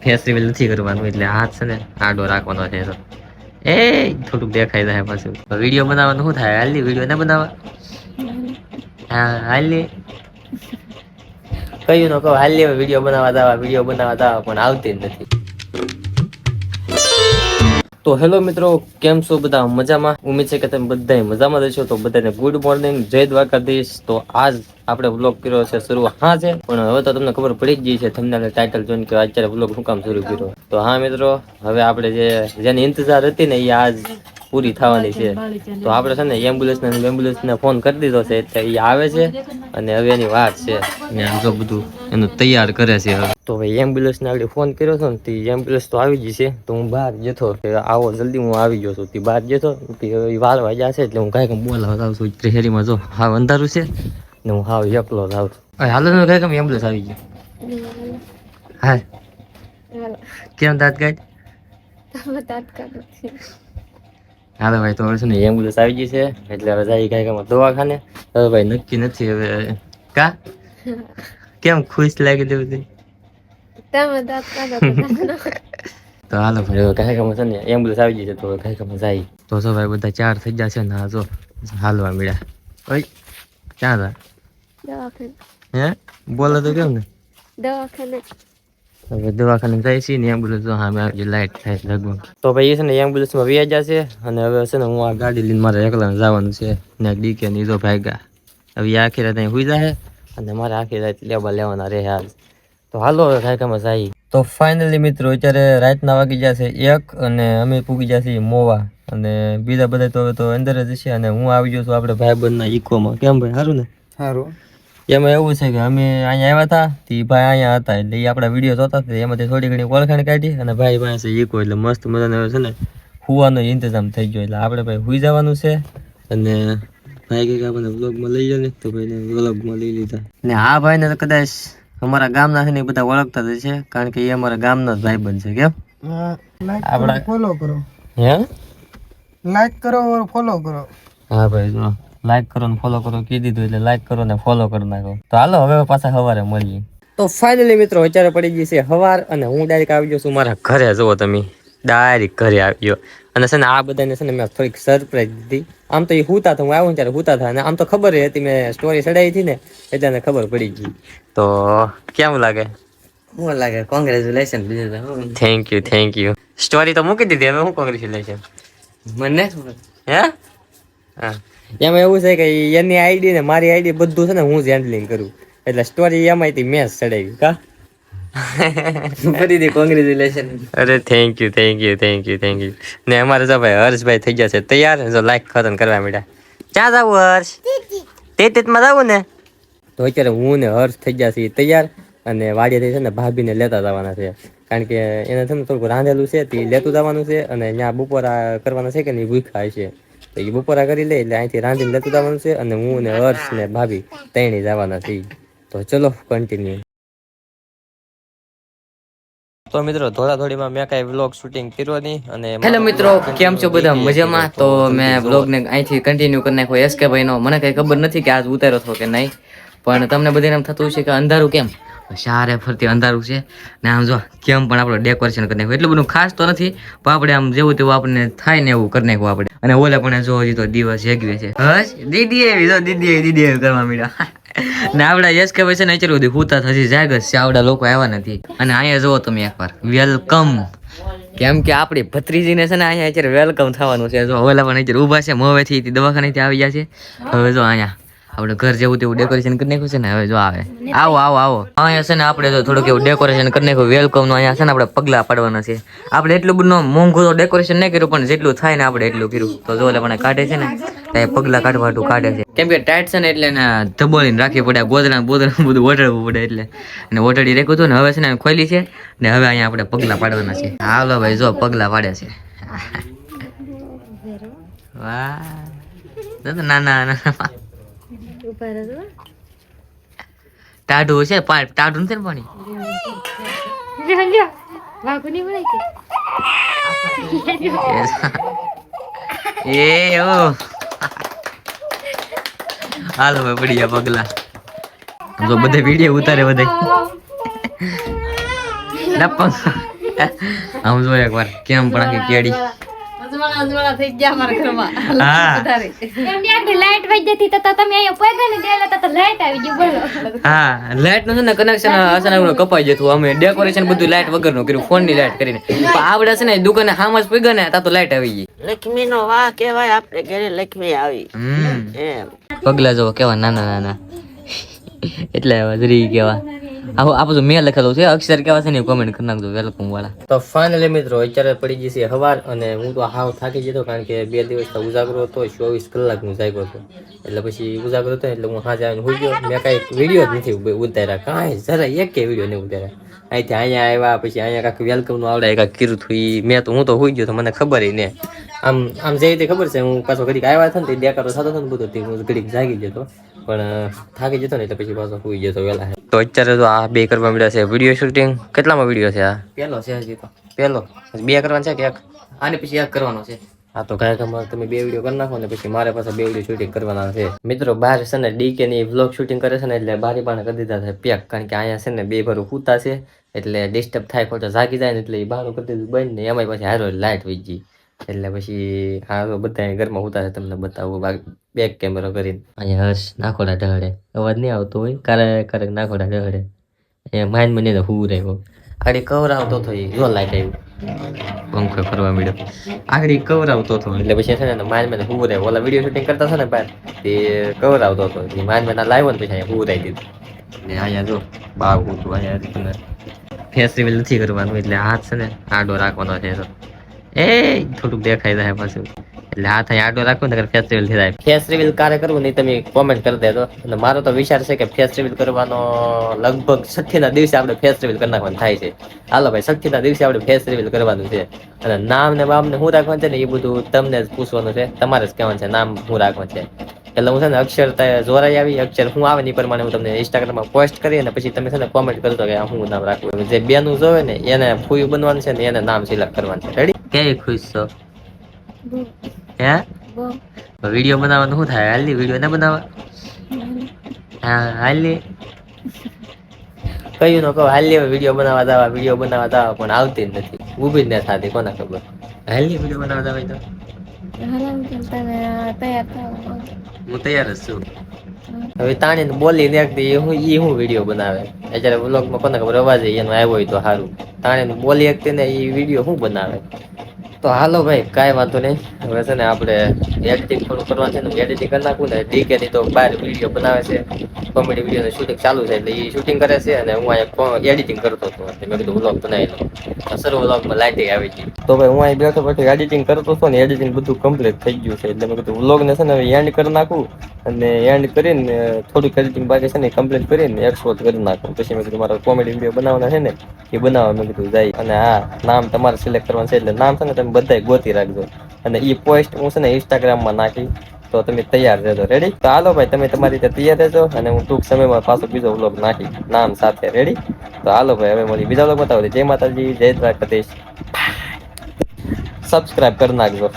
Face reveal નથી કરવાનું, એટલે હાથ છે ને આડો રાખવાનો છે. તો એ થોડુંક દેખાઈ જાય પાછું. વિડીયો બનાવવાનું શું થાય? હાલી વિડીયો ના બનાવવા. હા હાલી કયું ન કહો, હાલી વિડીયો બનાવવા દાવા પણ આવતી જ નથી. તો હેલો મિત્રો, કેમ છો બધા? મજામાં? ઉમ્મીદ છે કે તમે બધા મજામાં રહેશો. તો બધાને ગુડ મોર્નિંગ, જય દ્વારકાધીશ. તો આજ આપણે વ્લોગ કર્યો છે શરૂ હા છે, પણ હવે તો તમને ખબર પડી જ ગઈ છે થંબનેલ ટાઇટલ જોઈને કે અત્યારે વ્લોગ શું કામ શરૂ કર્યો. તો હા મિત્રો, હવે આપણે જેની ઇંતજાર હતી ને એ આજ પૂરી થવાની છે. તો આપણે છે ને એમ્બ્યુલન્સને ફોન કરી દીધો છે, એટલે એ આવે છે અને હવે એની વાત છે ને આમ જો બધું એનું તૈયાર કરે છે. તો ભાઈ એમ્બ્યુલન્સને આગળ ફોન કર્યો હતો ને, તે એમ્બ્યુલન્સ તો આવી ગઈ છે. તો હું બહાર જતો કે આવો જલ્દી, હું આવી ગયો છું. તે બહાર જતો વાર વાગ્યા છે, એટલે હું કાંઈ બોલાવવા આવું છું. શહેરીમાં જો હાવ અંધારું છે ને હું હાવ એકલો જ આવું છું. હાલો ને કાંઈ એમ્બ્યુલન્સ આવી ગઈ. હા કેમ દાંત કાઢ? હાલો ભાઈ, તો છે ને એમ્બ્યુલન્સ આવી ગઈ છે, એટલે હવે જાય કાંઈક દવાખાને. હવે ભાઈ નક્કી નથી હવે કા કેમ ખુશ લાગી દેવું. તો હાલો ભાઈ, કાંઈક છે ને એમ્બ્યુલન્સ આવી ગઈ છે, તો કાંઈક જાય. તો જો ભાઈ બધા ચાર થઈ ગયા છે ને, આ જો હાલવા મળ્યા. ઓય ક્યાં હતા? હે બોલો તો કેમ ને? હવે દવાખાને જાય છે ને એમ્બ્યુલન્સ સામે આવી લાઈટ થાય લગભગ. તો ભાઈ એ છે ને એમ્બ્યુલન્સમાં વ્યાજા છે, અને હવે છે ને હું આ ગાડી લઈને મારે એકલા જવાનું છે ને. ડીકે ની જો ભાગ્યા હવે આખી રાત અહીં સુઈ જાય, અને મારે આખી રાત લેવાના રહે હાલ. તો હાલો હવે કાંઈકમાં જાય. તો ફાઇનલી મિત્રો, અત્યારે રાતના વાગી જશે 1, અને અમે પૂગી જશે મોવા, અને બીજા બધા તો હવે તો અંદર જ છે. અને હું આવી ગયો છું આપણે ભાઈબંધના ઇકોમાં. કેમ ભાઈ, સારું ને? સારું. એમાં એવું છે કે અમે અહીંયા આવ્યા હતા, તે ભાઈ અહીંયા હતા, એટલે એ આપણા વિડીયો જોતા હતા. એમાંથી થોડી ઘણી ઓળખાણ કાઢી, અને ભાઈ પાસે ઈકો એટલે મસ્ત મજાનો છે ને સુવાનો ઇંતજામ થઈ ગયો. એટલે આપણે ભાઈ સુઈ જવાનું છે. અને ભાઈ કંઈક આપણને વ્લોગમાં લઈ જાય ને, તો ભાઈને વ્લોગમાં લઈ લીધા. ને આ ભાઈને કદાચ અમારા ગામના છે ને બધા ઓળખતા જ છે, કારણ કે એ અમારા ગામનો જ ભાઈબંધ છે. કેમ આપણા ફોલો કરો, હે લાઈક કરો ઓર ફોલો કરો. હા ભાઈ જો લાઈક કરો ને ફોલો કરો કીધી દીધું, એટલે લાઈક કરો ને ફોલો કરી નાખો. તો હાલો હવે પાછા સવારે મળીએ. તો ફાઇનલી મિત્રો, અત્યારે પડી ગઈ છે સવાર, અને હું ડાયરેક્ટ આવી ગયો છું મારા ઘરે. જુઓ તમે, ડાયરેક્ટ ઘરે આવી ગયો. અને છે ને આ બધાને છે ને મેં થોડીક સરપ્રાઈઝ દીધી. આમ તો એ હુતા હતા, હું આવ્યો ત્યારે હુતા હતા, અને આમ તો ખબર હતી, મેં સ્ટોરી ચડાવી હતી ને એટલે ખબર પડી ગઈ. તો કેવું લાગે? શું લાગે? કોંગ્રેચ્યુલેશન. Thank you. સ્ટોરી તો મૂકી દીધી, હવે હું કોંગ્રેચ્યુલેશન મને હે. હા, એમાં એવું છે કે એની આઈડી ને મારી આઈડી બધું છે ને હું જ હેન્ડલિંગ કરું, એટલે સ્ટોરી એમાંથી મેં જ ચડાવી. કા ફરીથી કોંગ્રેચ્યુલેશન. અરે થેન્ક યુ. ને અમારે જો ભાઈ હર્ષભાઈ થઈ ગયા છે તૈયાર. જો લાઈક ખતમ કરવા માંડ્યા. ક્યાં જવું હર્ષ? તેમાં જવું ને? તો અત્યારે હું ને હર્ષ થઈ ગયા છે તૈયાર, અને વાડીએ છે ને ભાભીને લેતા જવાના છે, કારણ કે એને છે ને થોડુંક રાંધેલું છે તે લેતું જવાનું છે. અને ત્યાં બપોરા કરવાના છે કે નહીં ભૂખ્યા છે, તો એ બપોરા કરી લે એટલે અહીંથી રાંધીને લેતું જવાનું છે. અને હું ને હર્ષ ને ભાભી ત્રણેય જવાના છે. તો ચલો કન્ટિન્યુ. તો મિત્રો, થોડીમાં મેં કાંઈ વ્લોગ શૂટિંગ કર્યો નહીં. અને હેલો મિત્રો, કેમ છો બધા? મજામાં? તો મેં વ્લોગને અહીંથી કન્ટિન્યુ કરી નાખ્યો એસકે ભાઈનો. મને કંઈ ખબર નથી કે આજ ઉતાર્યો હતો કે નહીં, પણ તમને બધાને એમ થતું છે કે અંધારું કેમ સારે ફરતી અંધારું છે ને. આમ જો કેમ પણ આપણે ડેકોરેશન કરી નાખ્યું. એટલું બધું ખાસ તો નથી, પણ આપણે આમ જેવું તેવું આપણને થાય ને એવું કરી નાખ્યું આપણે. અને ઓલે પણ જો હજી તો દિવસ જગવે છે. હસ દીદી એવી કરવા માંડ્યા. ને આવડા યસ કે છે ને અત્યારે બધી હુતા હજી જાગ છે. આવડા લોકો આવ્યા નથી. અને અહીંયા જુઓ તમે એકવાર, વેલકમ. કેમ કે આપણી ભત્રીજીને છે ને અહીંયા અત્યારે વેલકમ થવાનું છે. જો ઓલા પણ અત્યારે ઊભા છે, મોવેથી દવાખાનેથી આવી ગયા છે. હવે જો અહીંયા આપણે ઘર જેવું તેવું ડેકોરેશન કરી નાખ્યું છે ને. હવે જો આવે આવો અહીંયા છે ને આપણે જો થોડુંક એવું ડેકોરેશન કરી નાખ્યું વેલકમ નું. અહીંયા છે ને આપણે પગલા પાડવાના છે. આપણે એટલું બધું મોંઘું તો ડેકોરેશન નહીં કર્યું, પણ જેટલું થાય ને આપણે એટલું કર્યું. તો જો એટલે મને કાઢે છે ને એ પગલા કાઢવાટું કાઢે છે, કેમ કે ટાઈટ છે ને એટલે એને ધબોળીને રાખવી પડે. ગોદરા બધું ઓઢાડવું પડે, એટલે અને ઓઢાડી રાખ્યું હતું ને. હવે છે ને ખોલી છે ને, હવે અહીંયા આપણે પગલા પાડવાના છે. હાલો ભાઈ જો પગલા પાડે છે. વાહ ના ટાઢું છે, ટાઢું નથી ને પાણી. હાલો ભાઈ પડી ગયા પગલા. જો બધે વિડીયો ઉતારે બધા. લપંગ આમ જો એકવાર કેમ પણ આખી કેડી અજવાળા થઈ ગયા અમારા ઘરમાં. હા એમ યાર લાઈટ વઈ જતી તો તમે અહીંયા પૈદા ને દેલા તો લાઈટ આવી ગઈ બોલો. હા લાઈટ નું છે ને કનેક્શન અચાનક કપાઈ જતું. અમે ડેકોરેશન બધું લાઈટ વગરનું કર્યું, ફોન ની લાઈટ કરીને. પણ આવડે છે ને દુકાને હામજ પગ્યા ને તા તો લાઈટ આવી ગઈ. લક્ષ્મી નો વાહ કહેવાય, આપણે ઘરે લક્ષ્મી આવી. એમ પગલા જો કેવા નાના નાના એટલે વજરી કેવા આ બધું મેં લખેલું છે, અક્ષર કેવા છે ને કોમેન્ટ કરી નાખજો વેલકમ વાળા. તો ફાઇનલી મિત્રો અત્યારે પડી ગઈ છે હવાર અને હું તો હાવ થાકી જતો, કારણ કે 2 દિવસ ઉજાગરો હતો, 24 કલાક હું જાગ્યો હતો. એટલે પછી ઉજાગરો હતો એટલે હું હાજે આવીને હોઈ ગયો. મેં કાંઈ વિડીયો જ નથી ઉતાર્યા, કાંઈ જરા એક કે વિડીયો નહીં ઉતાર્યા. અહીંથી અહીંયા આવ્યા પછી અહીંયા કાંઈક વેલકમ નું આવડે કાંઈક કર્યું હતું. મેં તો હું તો હોઈ ગયો તો મને ખબર નહીં. આમ જે રીતે ખબર છે હું પાછો ઘડીક આવ્યા હતા ને તે દેખાડો થતો હતો ને બધું, હું ઘડીક જાગી જતો પણ થાકી જતો ને એટલે પછી પાછો હોઈ જતો વહેલા. તો અત્યારે તો આ 2 કરવા મળ્યા છે વિડીયો શૂટિંગ. કેટલામાં વિડીયો છે આ? પહેલો છે હજી તો, પહેલો 2 કરવાનો છે કે એક? આને પછી 1 કરવાનો છે. હા તો કાંઈ તમે 2 વિડીયો કરી નાખો ને પછી મારે પાછા 2 વિડીયો શૂટિંગ કરવાના છે. મિત્રો બહાર છે ને ડીકે ની વ્લોગ શૂટિંગ કરે છે ને એટલે બારી પાણે કરી દીધા છે પેક, કારણ કે અહીંયા છે ને 2 ભરું કૂતા છે એટલે ડિસ્ટર્બ થાય, ખોટા જાગી જાય ને એટલે એ બહારનું કરી દીધું બંધ ને એમાં પછી હારો લાઇટ વહી ગઈ. એટલે પછી હા બધા ઘરમાં ઉતા છે, તમને બતાવું બેક કેમેરો કરીને. અહીંયા હર્ષ નાખોડા ઢહડે, અવાજ નહીં આવતો હોય, કારક નાખોડા ઢહડે. એ માઇન્ડ મને તો હું રહ્યો આગળ કવર આવતો હતો, જો લાઈટ આવ્યું પંખો ફરવા મળ્યો, આગળ કવર આવતો હતો એટલે પછી છે ને માઇન્ડ મને હું રહ્યો. ઓલા વિડીયો શૂટિંગ કરતા હતા ને બહાર તે કવર આવતો હતો, માઇન્ડ મને લાવ્યો ને પછી અહીંયા હું રહી દીધું. ને અહીંયા જો બાવ હતું, અહીંયા ફેસ રિવીલ નથી કરવાનું એટલે હાથ છે ને આડો રાખવાનો છે. એ થોડુંક દેખાય જાય પાછું એટલે હાથ અહીં આડો રાખો ને ફેસ રિવીલ થઈ જાય. ફેસ રિવીલ ક્યારે કરવું નહીં તમે કોમેન્ટ કરી દેજો. અને મારો તો વિચાર છે કે ફેસ રિવીલ કરવાનો લગભગ 6ઠી ના દિવસે આપણે ફેસ રિવીલ કરી નાખવાનું થાય છે. હાલો ભાઈ 6ઠી ના દિવસે આપણે ફેસ રિવીલ કરવાનું છે. અને નામ ને બામ ને શું રાખવાનું છે ને એ બધું તમને જ પૂછવાનું છે, તમારે જ કહેવાનું છે નામ શું રાખવાનું છે. એટલે હું છે ને અક્ષર જોરાઈ આવી, અક્ષર હું આવે ને એ પ્રમાણે હું તમને ઇન્સ્ટાગ્રામમાં પોસ્ટ કરી અને પછી તમે છે ને કોમેન્ટ કરજો કે હું નામ રાખવું. જે બેનું જોવે ને એને ફૂયું બનવાનું છે ને એને નામ સિલેક્ટ કરવાનું છે. રેડી? કેવી ખુશ છો? હે વિડીયો બનાવવાનું શું થાય? હાલી વિડીયો ના બનાવવા? હા હાલી કયું નો કહો હાલી વિડીયો બનાવવા દાવા, વિડીયો બનાવવા દાવા પણ આવતી જ નથી, ઊભી જ ન થતી, કોને ખબર. હાલી વિડીયો બનાવવા દાવા તો હું તૈયાર જ છું. હવે તાણી બોલી નાખતી હું વિડીયો બનાવે અત્યારે વ્લોગમાં, કોને ખબર અવાજ એનો આવ્યો હોય તો સારું. તાણી બોલી નાખતી ને એ વિડીયો શું બનાવે. તો હાલો ભાઈ કાંઈ વાંધો નહીં. હવે છે ને આપણે એડિટિંગ થોડું કરવાનું છે ને એડિટિંગ કરી નાખું ને. ડીકે ની તો બહાર વિડીયો બનાવે છે, કોમેડી વિડીયોનું શૂટિંગ ચાલુ છે એટલે એ શૂટિંગ કરે છે અને હું અહીંયા એડિટિંગ કરતો હતો એટલે મેં કીધું વ્લોગ બનાવી લઉં. સર્વ વ્લોગમાં લાઇટિંગ આવી ગઈ તો ભાઈ હું અહીં બેઠો પછી એડિટિંગ કરતો હતો ને એડિટિંગ બધું કમ્પ્લીટ થઈ ગયું છે એટલે મેં કીધું વ્લોગને છે ને હવે એન્ડ કરી નાખું અને એન્ડ કરીને થોડુંક એડિટિંગ બાકી છે ને કમ્પ્લીટ કરીને એક્સપોર્ટ કરી નાખું. પછી મેં કીધું મારા કોમેડી વિડીયો બનાવવાના છે ને એ બનાવવા મેં કીધું જાય. અને હા નામ તમારે સિલેક્ટ કરવાનું છે એટલે નામ છે ને તમે બધા ગોતી રાખજો અને એ પોસ્ટ હું છે ને ઇન્સ્ટાગ્રામમાં નાખી તો તમે તૈયાર રહેજો. રેડી? તો હાલો ભાઈ તમે તમારી રીતે તૈયાર રહેજો અને હું ટૂંક સમયમાં પાછો બીજો વ્લોગ નાખી નામ સાથે. રેડી? તો હાલો ભાઈ હવે મળી બીજા વ્લોગ બતાવો. જય માતાજી, જય દ્વારકાધીશ. સબસ્ક્રાઇબ કરી નાખજો.